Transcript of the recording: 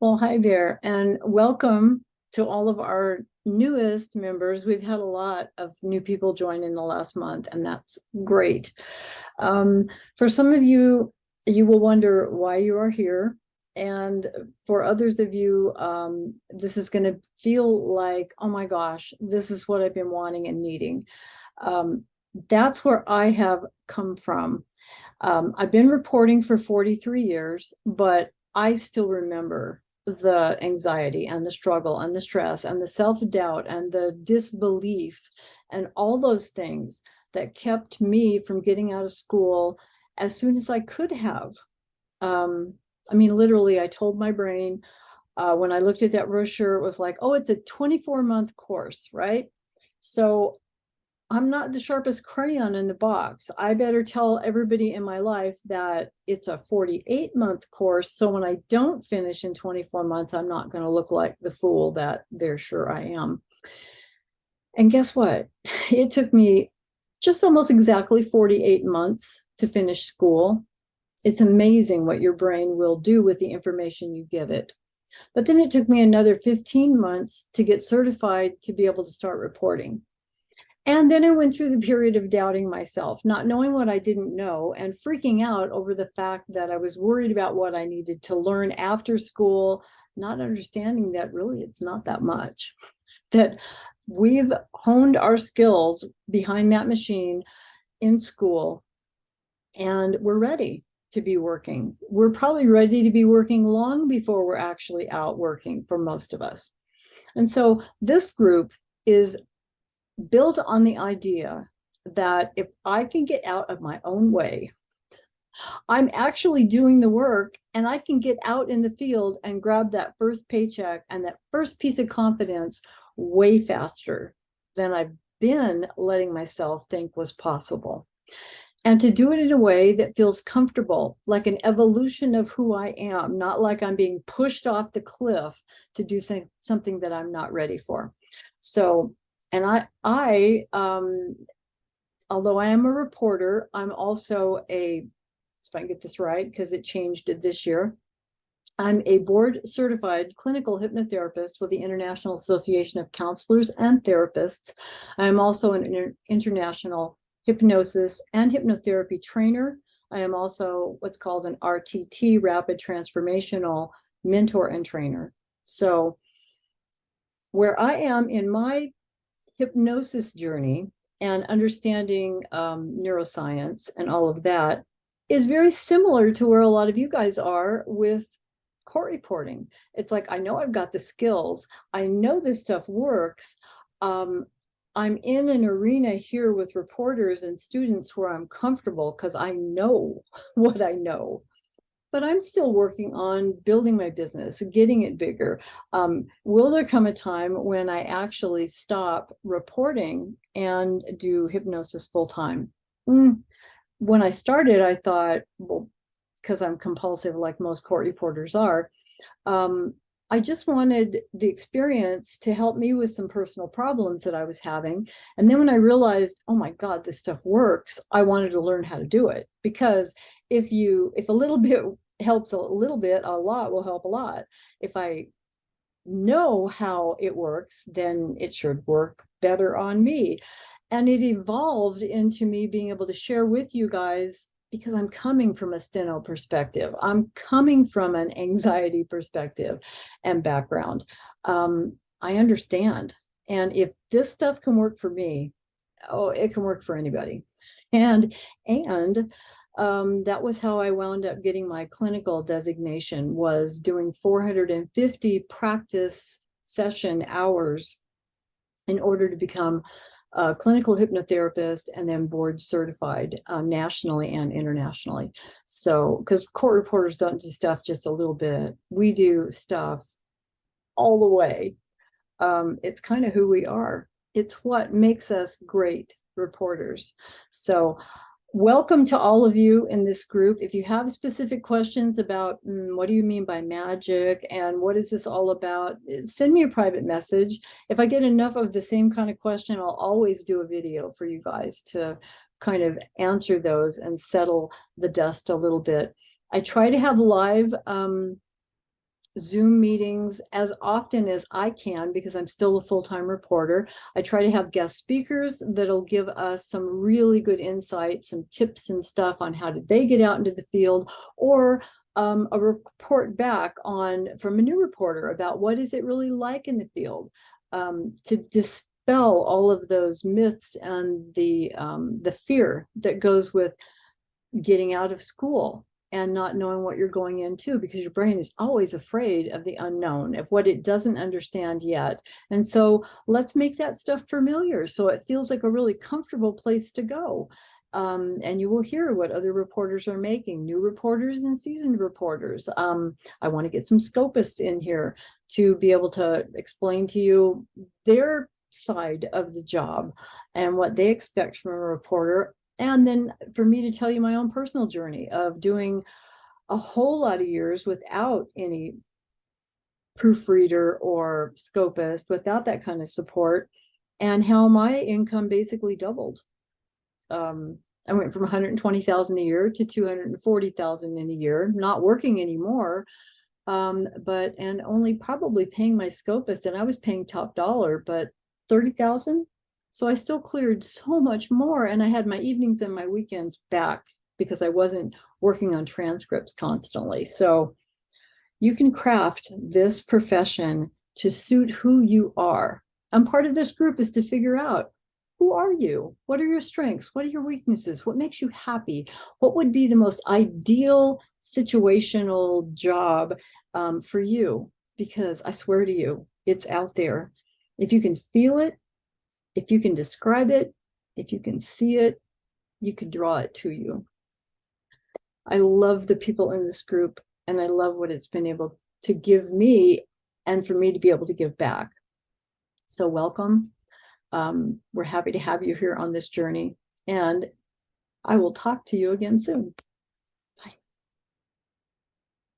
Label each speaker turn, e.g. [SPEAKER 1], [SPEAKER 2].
[SPEAKER 1] Well, hi there, and welcome to all of our newest members. We've had a lot of new people join in the last month, and that's great. Um, for some of you, you will wonder why you are here. And for others of you, this is going to feel like, oh my gosh, this is what I've been wanting and needing. Um, that's where I have come from. I've been reporting for 43 years, but I still remember the anxiety and the struggle and the stress and the self-doubt and the disbelief and all those things that kept me from getting out of school as soon as I could have. Um, I mean, literally, I told my brain when I looked at that brochure, it was like, oh, it's a 24-month course, right? So I'm not the sharpest crayon in the box. I better tell everybody in my life that it's a 48-month course. So when I don't finish in 24 months, I'm not going to look like the fool that they're sure I am. And guess what? It took me just almost exactly 48 months to finish school. It's amazing what your brain will do with the information you give it. But then it took me another 15 months to get certified to be able to start reporting. And then I went through the period of doubting myself, not knowing what I didn't know, and freaking out over the fact that I was worried about what I needed to learn after school, not understanding that really it's not that much, that we've honed our skills behind that machine in school, and we're ready to be working. We're probably ready to be working long before we're actually out working for most of us. And so this group is built on the idea that if I can get out of my own way, I'm actually doing the work and I can get out in the field and grab that first paycheck and that first piece of confidence way faster than I've been letting myself think was possible. And to do it in a way that feels comfortable, like an evolution of who I am, not like I'm being pushed off the cliff to do something that I'm not ready for. So, and although I am a reporter, I'm also if I can get this right, because it changed this year, I'm a board certified clinical hypnotherapist with the International Association of Counselors and Therapists. I'm also an international hypnosis and hypnotherapy trainer. I am also what's called an RTT, rapid transformational mentor and trainer. So where I am in my hypnosis journey and understanding neuroscience and all of that is very similar to where a lot of you guys are with court reporting. It's like, I know I've got the skills. I know this stuff works. I'm in an arena here with reporters and students where I'm comfortable because I know what I know. But I'm still working on building my business, getting it bigger. Will there come a time when I actually stop reporting and do hypnosis full time? When I started, I thought, well, because I'm compulsive like most court reporters are, I just wanted the experience to help me with some personal problems that I was having. And then when I realized, oh my God, this stuff works, I wanted to learn how to do it. Because if a little bit helps a little bit, a lot will help a lot. If I know how it works, then it should work better on me. And it evolved into me being able to share with you guys because I'm coming from a steno perspective. I'm coming from an anxiety perspective and background. I understand. And if this stuff can work for me, oh, it can work for anybody. And that was how I wound up getting my clinical designation, was doing 450 practice session hours in order to become a clinical hypnotherapist and then board certified nationally and internationally. So, because court reporters don't do stuff just a little bit, we do stuff all the way. It's kind of who we are. It's what makes us great reporters. So welcome to all of you in this group. If you have specific questions about what do you mean by magic and what is this all about, send me a private message. If I get enough of the same kind of question, I'll always do a video for you guys to kind of answer those and settle the dust a little bit. I try to have live Zoom meetings as often as I can because I'm still a full-time reporter. I try to have guest speakers that'll give us some really good insight, some tips and stuff on how did they get out into the field, or a report back on from a new reporter about what is it really like in the field, to dispel all of those myths and the fear that goes with getting out of school and not knowing what you're going into, because your brain is always afraid of the unknown, of what it doesn't understand yet. And so let's make that stuff familiar so it feels like a really comfortable place to go. And you will hear what other reporters are making, new reporters and seasoned reporters. I want to get some scopists in here to be able to explain to you their side of the job and what they expect from a reporter. And then for me to tell you my own personal journey of doing a whole lot of years without any proofreader or scopist, without that kind of support, and how my income basically doubled. I went from 120,000 a year to 240,000 in a year, not working anymore, but and only probably paying my scopist, and I was paying top dollar, but 30,000. So I still cleared so much more, and I had my evenings and my weekends back because I wasn't working on transcripts constantly. So you can craft this profession to suit who you are. And part of this group is to figure out, who are you? What are your strengths? What are your weaknesses? What makes you happy? What would be the most ideal situational job for you? Because I swear to you, it's out there. If you can feel it, if you can describe it, if you can see it, you can draw it to you. I love the people in this group, and I love what it's been able to give me and for me to be able to give back. So welcome. We're happy to have you here on this journey, and I will talk to you again soon.